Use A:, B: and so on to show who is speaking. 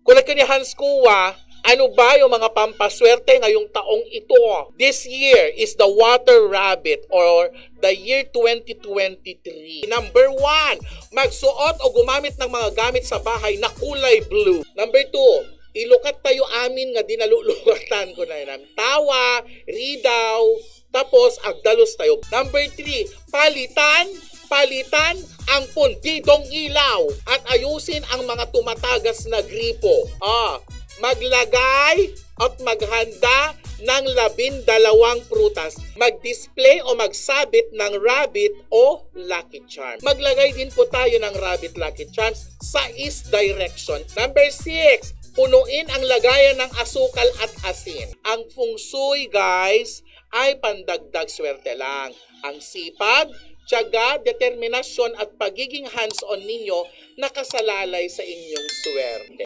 A: Kung nagkanihan kuwa, ano ba yung mga pampaswerte ngayong taong ito? This year is the water rabbit or the year 2023. Number 1, magsuot o gumamit ng mga gamit sa bahay na kulay blue. Number 2, ilukat tayo amin nga dinalulukatan ko na yun. Tawa, ridaw, tapos agdalos tayo. Number 3, palitan ang pundidong ilaw at ayusin ang mga tumatagas na gripo. Maglagay at maghanda ng 12 prutas. Mag-display o magsabit ng rabbit o lucky charm. Maglagay din po tayo ng rabbit lucky charms sa east direction. Number 6, punuin ang lagayan ng asukal at asin. Ang feng shui, guys, ay pandagdag swerte lang. Ang sipag, tiyaga, determinasyon at pagiging hands-on ninyo nakasalalay sa inyong swerte.